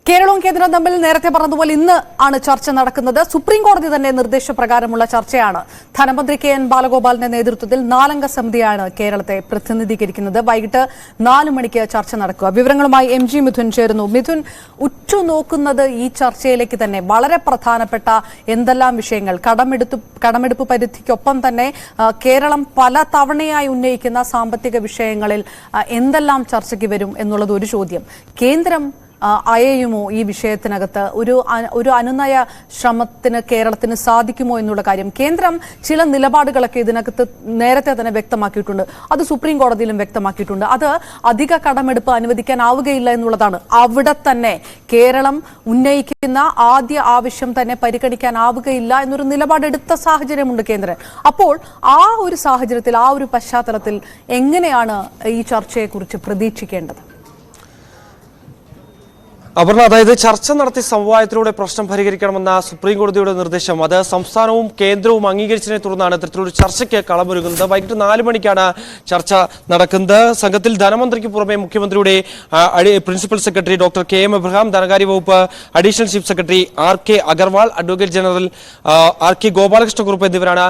കേരളവും കേന്ദ്രവും തമ്മിൽ നേരത്തെ പറഞ്ഞതുപോലെ ഇന്ന് ആണ് ചർച്ച നടക്കുന്നത്. സുപ്രീം കോടതി തന്നെ നിർദ്ദേശപ്രകാരമുള്ള ചർച്ചയാണ്. ധനമന്ത്രി കെ എൻ ബാലഗോപാലിന്റെ നേതൃത്വത്തിൽ 4-അംഗ സമിതിയാണ് കേരളത്തെ പ്രതിനിധീകരിക്കുന്നത്. വൈകിട്ട് 4 മണിക്ക് ചർച്ച നടക്കുക. വിവരങ്ങളുമായി MG മിഥുൻ ചേരുന്നു. മിഥുൻ, ഉറ്റുനോക്കുന്നത് ഈ ചർച്ചയിലേക്ക് തന്നെ വളരെ പ്രധാനപ്പെട്ട എന്തെല്ലാം വിഷയങ്ങൾ, കടമെടുപ്പ് പരിധിക്കൊപ്പം തന്നെ കേരളം പല തവണയായി ഉന്നയിക്കുന്ന സാമ്പത്തിക വിഷയങ്ങളിൽ എന്തെല്ലാം ചർച്ചയ്ക്ക് വരും എന്നുള്ളത് ഒരു ചോദ്യം. കേന്ദ്രം അയയുമോ ഈ വിഷയത്തിനകത്ത്? ഒരു അനുനയ ശ്രമത്തിന് കേരളത്തിന് സാധിക്കുമോ എന്നുള്ള കാര്യം. കേന്ദ്രം ചില നിലപാടുകളൊക്കെ ഇതിനകത്ത് നേരത്തെ തന്നെ വ്യക്തമാക്കിയിട്ടുണ്ട്. അത് സുപ്രീം കോടതിയിലും വ്യക്തമാക്കിയിട്ടുണ്ട്. അത് അധിക കടമെടുപ്പ് അനുവദിക്കാനാവുകയില്ല എന്നുള്ളതാണ്. അവിടെ തന്നെ കേരളം ഉന്നയിക്കുന്ന ആദ്യ ആവശ്യം തന്നെ പരിഗണിക്കാനാവുകയില്ല എന്നൊരു നിലപാടെടുത്ത സാഹചര്യമുണ്ട് കേന്ദ്രം. അപ്പോൾ ആ ഒരു സാഹചര്യത്തിൽ, ആ ഒരു പശ്ചാത്തലത്തിൽ എങ്ങനെയാണ് ഈ ചർച്ചയെക്കുറിച്ച് പ്രതീക്ഷിക്കേണ്ടത്? അപർണ, അതായത് ചർച്ച നടത്തി സമവായത്തിലൂടെ പ്രശ്നം പരിഹരിക്കണമെന്ന സുപ്രീം കോടതിയുടെ നിർദ്ദേശം അത് സംസ്ഥാനവും കേന്ദ്രവും അംഗീകരിച്ചതിനെ തുടർന്നാണ് ഇത്തരത്തിലൊരു ചർച്ചയ്ക്ക് കളമൊരുങ്ങുന്നത്. വൈകിട്ട് 4 മണിക്കാണ് ചർച്ച നടക്കുന്നത്. സംഘത്തിൽ ധനമന്ത്രിക്ക് പുറമെ മുഖ്യമന്ത്രിയുടെ principal secretary doctor KM Abraham, ധനകാര്യ വകുപ്പ് additional chief secretary RK Agarwal, advocate general RK ഗോപാലകൃഷ്ണകുറുപ്പ് എന്നിവരാണ്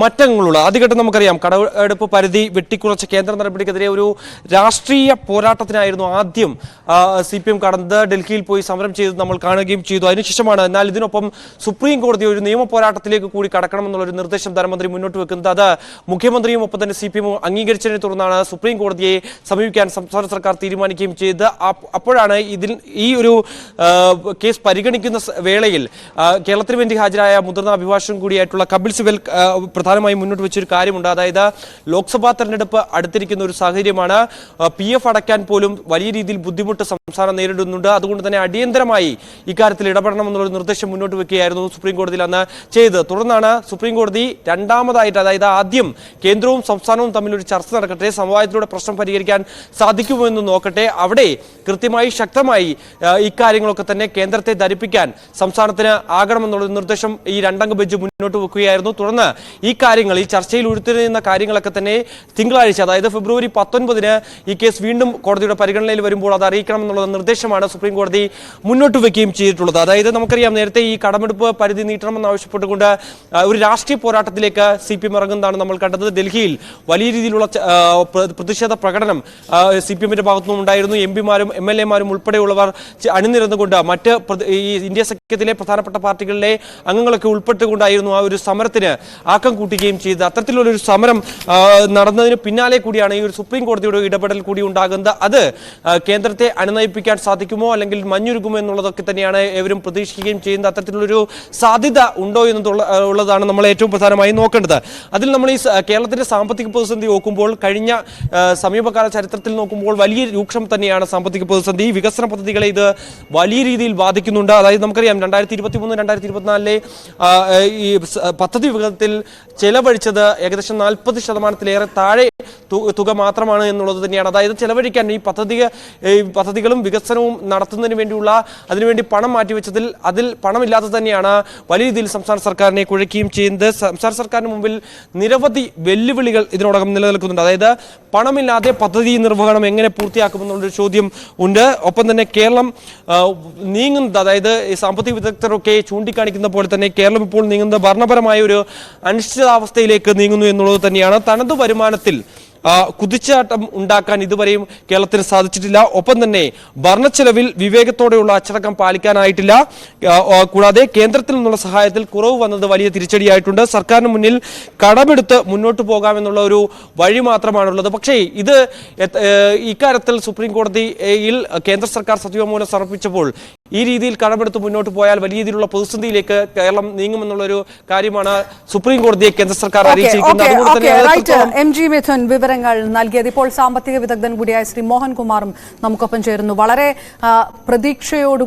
മറ്റംഗങ്ങളുള്ളത്. ആദ്യഘട്ടം നമുക്കറിയാം, കടമെടുപ്പ് പരിധി വെട്ടിക്കുറച്ച കേന്ദ്ര നടപടിക്കെതിരെ ഒരു രാഷ്ട്രീയ പോരാട്ടത്തിനായിരുന്നു ആദ്യം CPM കടന്നത്. ഡൽഹിയിൽ പോയി സമരം ചെയ്ത് നമ്മൾ കാണുകയും ചെയ്തു. അതിനുശേഷമാണ് എന്നാൽ ഇതിനൊപ്പം സുപ്രീം കോടതി ഒരു നിയമ പോരാട്ടത്തിലേക്ക് കൂടി കടക്കണമെന്നുള്ളൊരു നിർദ്ദേശം ധനമന്ത്രി മുന്നോട്ട് വെക്കുന്നത്. അത് മുഖ്യമന്ത്രിയും ഒപ്പം തന്നെ CPM അംഗീകരിച്ചതിനെ തുടർന്നാണ് സുപ്രീം കോടതിയെ സമീപിക്കാൻ സംസ്ഥാന സർക്കാർ തീരുമാനിക്കുകയും ചെയ്ത്. അപ്പോഴാണ് ഈ ഒരു കേസ് പരിഗണിക്കുന്ന വേളയിൽ കേരളത്തിന് വേണ്ടി ഹാജരായ മുതിർന്ന അഭിഭാഷകൻ കൂടിയായിട്ടുള്ള കപിൽ സിബൽ പ്രധാനമായും മുന്നോട്ട് വെച്ചൊരു കാര്യമുണ്ട്. അതായത് ലോക്സഭാ തെരഞ്ഞെടുപ്പ് അടുത്തിരിക്കുന്ന ഒരു സാഹചര്യമാണ്. PF അടയ്ക്കാൻ പോലും വലിയ രീതിയിൽ ബുദ്ധിമുട്ട് സംസ്ഥാനം നേരിടുന്നുണ്ട്. അതുകൊണ്ട് തന്നെ അടിയന്തരമായി ഇക്കാര്യത്തിൽ ഇടപെടണമെന്നുള്ള നിർദ്ദേശം മുന്നോട്ട് വെക്കുകയായിരുന്നു സുപ്രീം കോടതിയിൽ അന്ന് ചെയ്തത്. തുടർന്നാണ് സുപ്രീം കോടതി രണ്ടാമതായിട്ട്, അതായത് ആദ്യം കേന്ദ്രവും സംസ്ഥാനവും തമ്മിലൊരു ചർച്ച നടക്കട്ടെ, സമവായത്തിലൂടെ പ്രശ്നം പരിഹരിക്കാൻ സാധിക്കുമോ എന്ന് നോക്കട്ടെ, അവിടെ കൃത്യമായി ശക്തമായി ഇക്കാര്യങ്ങളൊക്കെ തന്നെ കേന്ദ്രത്തെ ധരിപ്പിക്കാൻ സംസ്ഥാനത്തിന് ആകണമെന്നുള്ള നിർദ്ദേശം ഈ 2-അംഗ ബെഞ്ച് മുന്നോട്ട് വെക്കുകയായിരുന്നു. തുടർന്ന് ഈ കാര്യങ്ങൾ, ഈ ചർച്ചയിൽ ഉരുത്തിരിയുന്ന കാര്യങ്ങളൊക്കെ തന്നെ തിങ്കളാഴ്ച, അതായത് ഫെബ്രുവരി 19 ഈ കേസ് വീണ്ടും കോടതിയുടെ പരിഗണനയിൽ വരുമ്പോൾ അത് അറിയിക്കണമെന്നുള്ള നിർദ്ദേശമാണ് സുപ്രീം കോടതി മുന്നോട്ട് വെക്കുകയും ചെയ്തിട്ടുള്ളത്. അതായത് നമുക്കറിയാം, നേരത്തെ ഈ കടമെടുപ്പ് പരിധി നീട്ടണമെന്ന് ആവശ്യപ്പെട്ടുകൊണ്ട് ഒരു രാഷ്ട്രീയ പോരാട്ടത്തിലേക്ക് CPM ഇറങ്ങുന്നതാണ് നമ്മൾ കണ്ടത്. ഡൽഹിയിൽ വലിയ രീതിയിലുള്ള പ്രതിഷേധ പ്രകടനം CPM-ന്റെ ഭാഗത്തുനിന്നും ഉണ്ടായിരുന്നു. MP-മാരും MLA മാരും ഉൾപ്പെടെയുള്ളവർ അണിനിരന്നുകൊണ്ട് മറ്റ് ഈ ഇന്ത്യ സഖ്യത്തിലെ പ്രധാനപ്പെട്ട പാർട്ടികളിലെ അംഗങ്ങളൊക്കെ ഉൾപ്പെട്ടുകൊണ്ടായിരുന്നു ആ ഒരു സമരത്തിന് ആക്കം കൂട്ടുകയും ചെയ്തത്. അത്തരത്തിലുള്ളൊരു സമരം നടന്നതിന് പിന്നാലെ കൂടിയാണ് ഈ ഒരു സുപ്രീം കോടതിയുടെ ഇടപെടൽ കൂടി ഉണ്ടാകുന്നത്. അത് കേന്ദ്രത്തെ അനുനയിപ്പിക്കാൻ സാധിക്കുമോ അല്ലെങ്കിൽ മഞ്ഞുരുക്കുമോ എന്നുള്ളതൊക്കെ തന്നെയാണ് ഏവരും പ്രതീക്ഷിക്കുകയും ചെയ്യുന്നത്. അത്തരത്തിലുള്ളൊരു സാധ്യത ഉണ്ടോ എന്നുള്ളതാണ് നമ്മൾ ഏറ്റവും പ്രധാനമായി നോക്കേണ്ടത്. അതിൽ നമ്മൾ ഈ കേരളത്തിന്റെ സാമ്പത്തിക പ്രതിസന്ധി നോക്കുമ്പോൾ, കഴിഞ്ഞ സമീപകാല ചരിത്രത്തിൽ നോക്കുമ്പോൾ വലിയ രൂക്ഷം തന്നെയാണ് സാമ്പത്തിക പ്രതിസന്ധി. വികസന പദ്ധതികളെ ഇത് വലിയ രീതിയിൽ ബാധിക്കുന്നുണ്ട്. അതായത് നമുക്കറിയാം, 2023-2024 ഈ പദ്ധതി വിഹിതത്തിൽ ചെലവഴിച്ചത് ഏകദേശം 40% താഴെ തുക മാത്രമാണ് എന്നുള്ളത് തന്നെയാണ്. അതായത് ചെലവഴിക്കാൻ ഈ പദ്ധതികളും വികസനവും നടത്തുന്നതിന് വേണ്ടിയുള്ള അതിനുവേണ്ടി പണം മാറ്റിവെച്ചതിൽ അതിൽ പണമില്ലാതെ തന്നെയാണ് വലിയ രീതിയിൽ സംസ്ഥാന സർക്കാരിനെ കുഴയ്ക്കുകയും ചെയ്യുന്നത്. സംസ്ഥാന സർക്കാരിന് മുമ്പിൽ നിരവധി വെല്ലുവിളികൾ ഇതിനോടകം നിലനിൽക്കുന്നുണ്ട്. അതായത് പണമില്ലാതെ പദ്ധതി നിർവഹണം എങ്ങനെ പൂർത്തിയാക്കുമെന്നുള്ളൊരു ചോദ്യം ഉണ്ട്. ഒപ്പം തന്നെ കേരളം നീങ്ങുന്നത്, അതായത് സാമ്പത്തിക വിദഗ്ധരൊക്കെ ചൂണ്ടിക്കാണിക്കുന്ന പോലെ തന്നെ കേരളം ഇപ്പോൾ നീങ്ങുന്നത് ഭരണപരമായ ഒരു അനിശ്ചിതാവസ്ഥയിലേക്ക് നീങ്ങുന്നു എന്നുള്ളത് തന്നെയാണ്. തനത് വരുമാനത്തിൽ കുതിച്ചാട്ടം ഉണ്ടാക്കാൻ ഇതുവരെയും കേരളത്തിന് സാധിച്ചിട്ടില്ല. ഒപ്പം തന്നെ ഭരണച്ചെലവിൽ വിവേകത്തോടെയുള്ള അച്ചടക്കം പാലിക്കാനായിട്ടില്ല. കൂടാതെ കേന്ദ്രത്തിൽ നിന്നുള്ള സഹായത്തിൽ കുറവ് വന്നത് വലിയ തിരിച്ചടിയായിട്ടുണ്ട്. സർക്കാരിന് മുന്നിൽ കടമെടുത്ത് മുന്നോട്ട് പോകാമെന്നുള്ള ഒരു വഴി മാത്രമാണുള്ളത്. പക്ഷേ ഇത് ഇക്കാര്യത്തിൽ സുപ്രീം കോടതിയിൽ കേന്ദ്ര സർക്കാർ സത്യവാങ്മൂലം സമർപ്പിച്ചപ്പോൾ ഈ രീതിയിൽ കടമെടുത്ത് മുന്നോട്ട് പോയാൽ വലിയ രീതിയിലുള്ള പ്രതിസന്ധിയിലേക്ക് കേരളം നീങ്ങുമെന്നുള്ളൊരു കാര്യമാണ് സുപ്രീം കോടതിയെ കേന്ദ്ര സർക്കാർ അറിയിച്ചിരിക്കുന്നത്. MG മിഥുൻ വിവരങ്ങൾ നൽകിയത്. ഇപ്പോൾ സാമ്പത്തിക വിദഗ്ധൻ കൂടിയായ ശ്രീ മോഹൻ കുമാറും നമുക്കൊപ്പം ചേരുന്നു. വളരെ പ്രതീക്ഷയോട്